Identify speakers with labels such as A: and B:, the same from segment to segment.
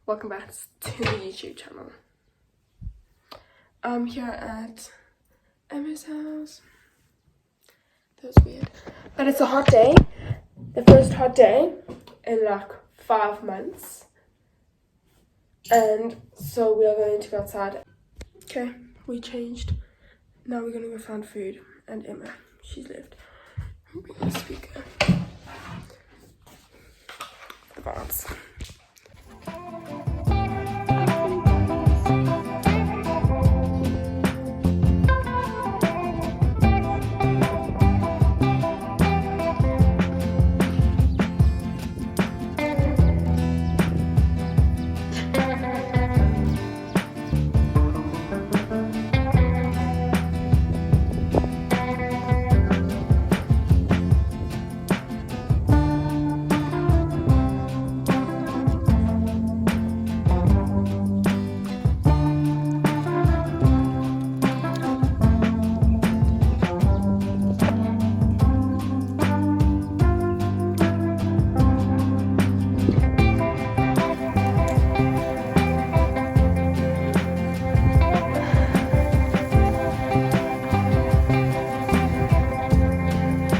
A: Welcome back to the YouTube channel. I'm here at Emma's house. That was weird. But it's a hot day. The first hot day in like 5 months. And so we are going to go outside. Okay, we changed. Now we're gonna go find food. And Emma, she's left. Bring the speaker. The vibes.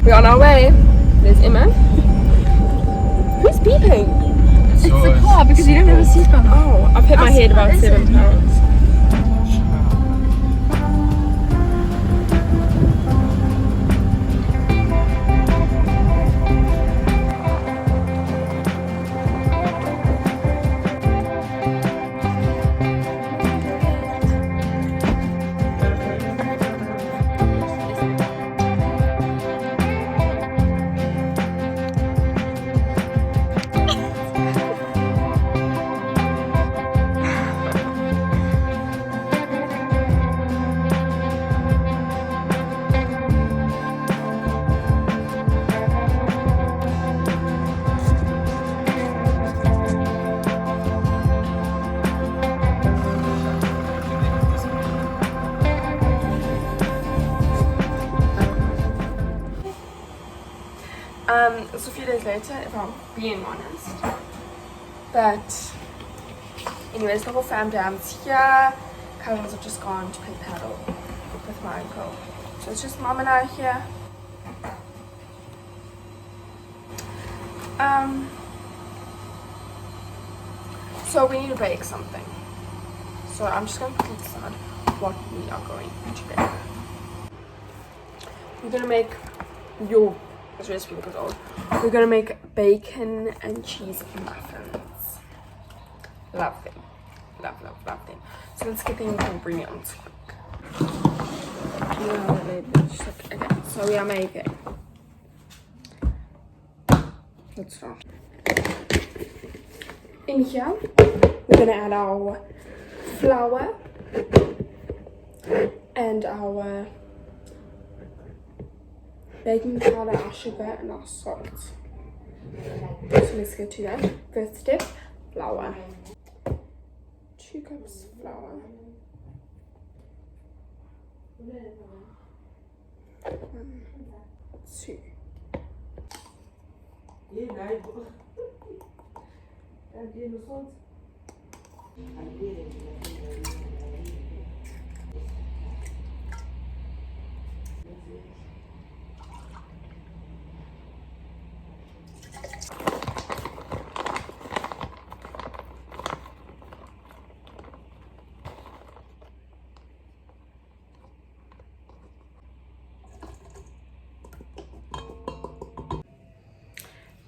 A: We're on our way. There's Emma. Who's beeping?
B: It's the car because you don't have a seatbelt.
A: Oh, I've hit my head about 7 times. It's a few days later, if I'm being honest. But anyways, the whole fam dam's here. Cousins have just gone to play paddle with my uncle. So it's just mom and I here. So we need to bake something. So I'm just gonna quickly decide what we are going to bake. We're gonna make this recipe goes old. We're gonna make bacon and cheese muffins. Love them. Love them. So let's get them and bring it on quick. Okay, so we are making. Let's start. In here, we're gonna add our flour and our baking powder, our sugar, and our salt. So let's get to that. First step, flour. 2 cups flour. 1, 2.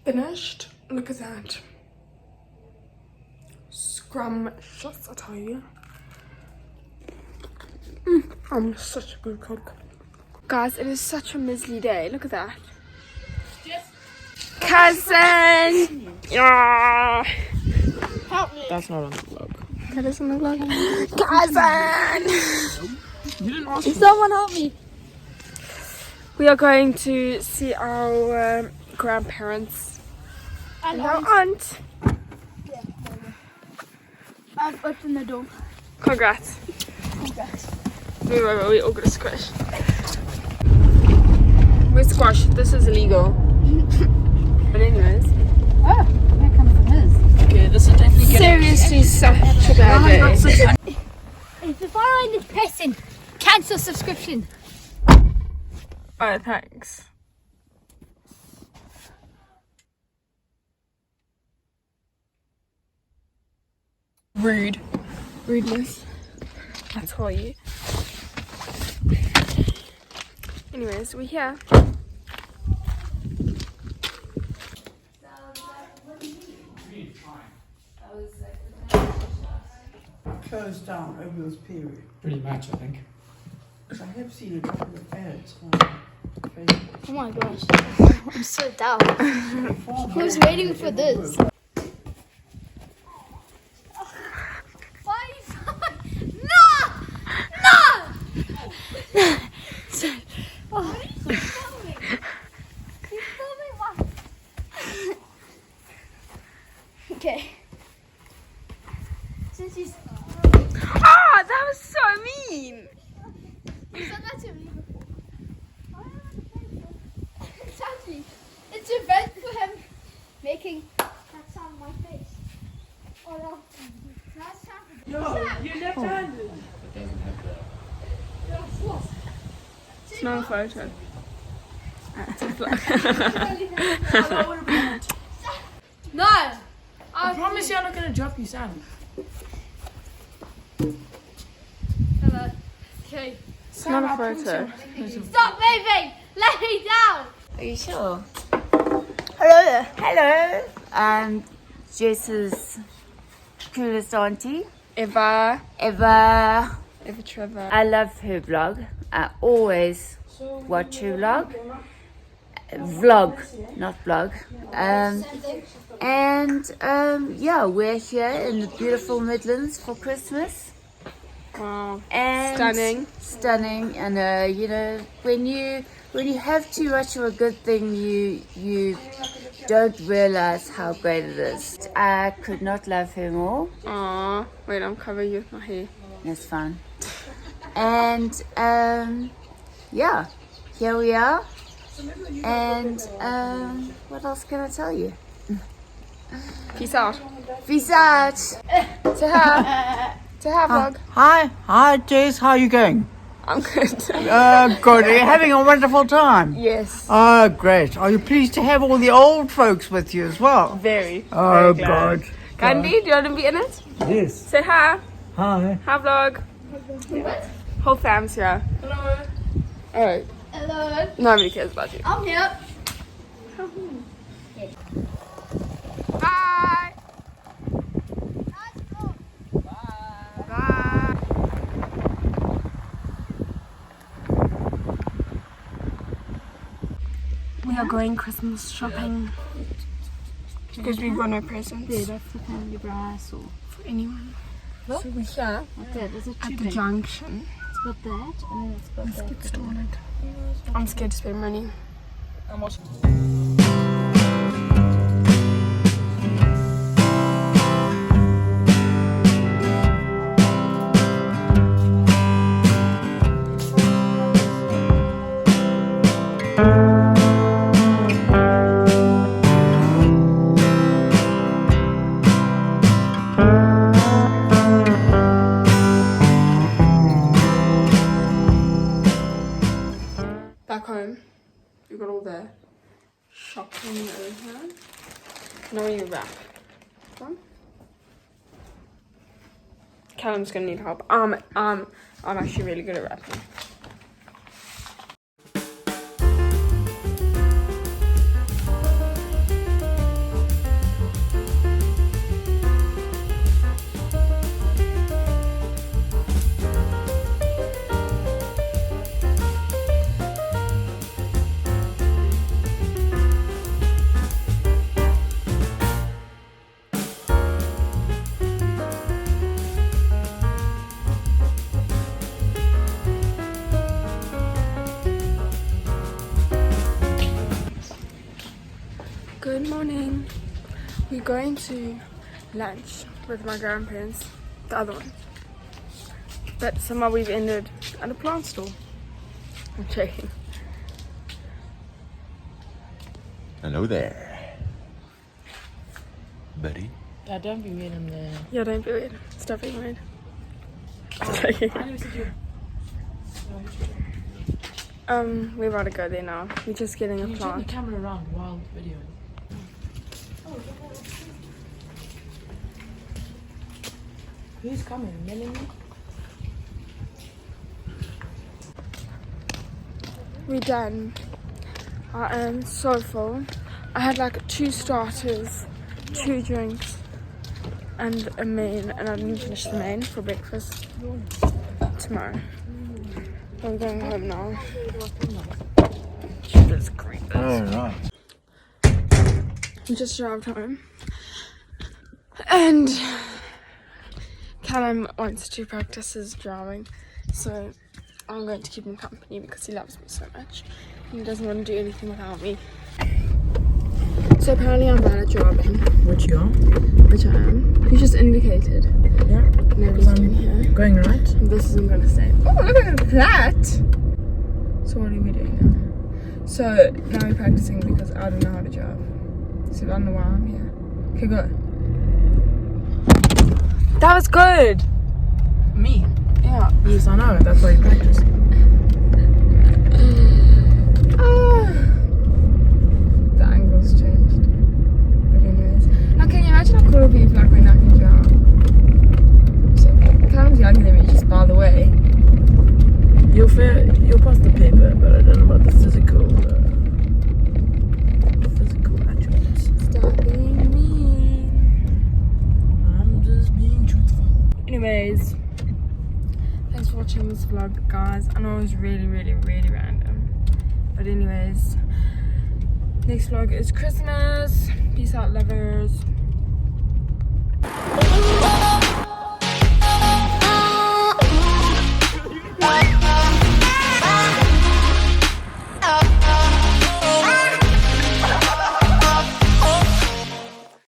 A: Finished. Look at that. Scrumptious, I tell you. I'm such a good cook. Guys, it is such a miserly day. Look at that. Cousin! Yeah.
B: Help me.
C: That's not on the vlog.
A: That is on the vlog. Cousin!
C: You didn't ask.
B: Someone help me.
A: We are going to see our grandparents and our aunt.
B: Yeah, I've opened the door.
A: Congrats. We all got a squish. Where's squash? This is illegal. But anyways.
B: Oh, here comes the Liz.
C: Yeah, this is definitely getting
A: Seriously, such a bad day.
B: If you're following this person, cancel subscription.
A: Oh, thanks. Rude. Rudeness. I tell you. Anyways, we're here.
D: Closed down over this period.
C: pretty much, I think.
D: I have seen a couple of ads on Facebook.
B: Oh my gosh, I'm so down. I was waiting for this. No! No! Oh. Keep filming one. Okay. Since he's
A: Ah, that was so mean.
B: you said that to me before. Exactly. It's a event for him making that sound on my face. Oh no. Last time.
D: No, you're left-handed.
A: It's not a photo. It's a vlog.
B: No!
C: I promise you I'm not going to drop you, Sam.
B: Hello. Okay.
A: It's not a photo.
B: Stop moving! Let me down!
E: Are you sure?
B: Hello there.
E: Hello. I'm Jess's coolest auntie
A: Eva.
E: ever.
A: Eva Trevor.
E: I love her vlog. I always watch her vlog. Vlog, not vlog. Yeah, we're here in the beautiful Midlands for Christmas.
A: Wow.
E: And stunning. And you know, when you have too much of a good thing, you don't realize how great it is. I could not love her more.
A: Aww. Wait, I'm covering you with my hair.
E: That's fun. And yeah, here we are. And what else can I tell you?
A: Peace out.
E: Peace out.
A: Say hi. Say hi, vlog.
D: Hi, Jess. How are you going?
A: I'm good.
D: Good. Are you having a wonderful time?
A: Yes.
D: Oh, great. Are you pleased to have all the old folks with you as well?
A: Very.
D: Oh,
A: very glad.
D: God.
A: Gandhi, do you want to be in it?
D: Yes.
A: Say hi.
D: Hi.
A: Hi, vlog. Whole fam's here. Hello. Alright.
B: Hello.
A: Nobody cares about you.
B: I'm here.
A: Bye. Bye. We are going Christmas shopping because we've got no presents
B: That's the family brass or
A: for anyone. So we're here
B: what's that? Is it
A: at the junction.
B: It's got that and then it's got that.
A: Get started. I'm scared to spend money. Back home, we got all the shopping over. Now we need to wrap. Come. Callum's gonna need help. I'm actually really good at wrapping. Good morning. We're going to lunch with my grandparents, the other one. But somehow we've ended at a plant store. I'm joking.
F: Hello there, buddy.
C: Yeah, don't be weird in there.
A: Yeah, don't be weird. Stop being weird. Okay. We're about to go there now. We're just getting a
C: Can you turn the
A: plant.
C: camera around while videoing? Who's coming? Melanie?
A: We're done. I am so full. I had like 2 starters, 2 drinks, and a main, and I didn't finish the main for breakfast tomorrow. I'm going home now. Jeepers creepers.
D: Oh, right.
A: We just arrived home, and Callum wants to practice his driving, so I'm going to keep him company because he loves me so much. He doesn't want to do anything without me. So apparently I'm bad at driving,
C: Which you are?
A: which I am. You just indicated.
C: Yeah.
A: Nobody's in here.
C: Going right?
A: This isn't going to stay. Oh, look at that! So what are we doing now? So now we're practicing because I don't know how to drive. So I don't know why I'm here. Okay, go. That was good!
C: Me?
A: Yeah.
C: Yes, I know. That's why you practice.
A: The angle's changed. But anyways. Now can you imagine how cool it would be if like when I can drive? So Callum's younger than me, just by the way.
C: You'll pass the paper, but I don't know about the physical attributes.
A: Stop being mean.
C: I'm just being truthful.
A: Anyways. Thanks for watching this vlog, guys. I know it was really random. But anyways. Next vlog is Christmas. Peace out, lovers.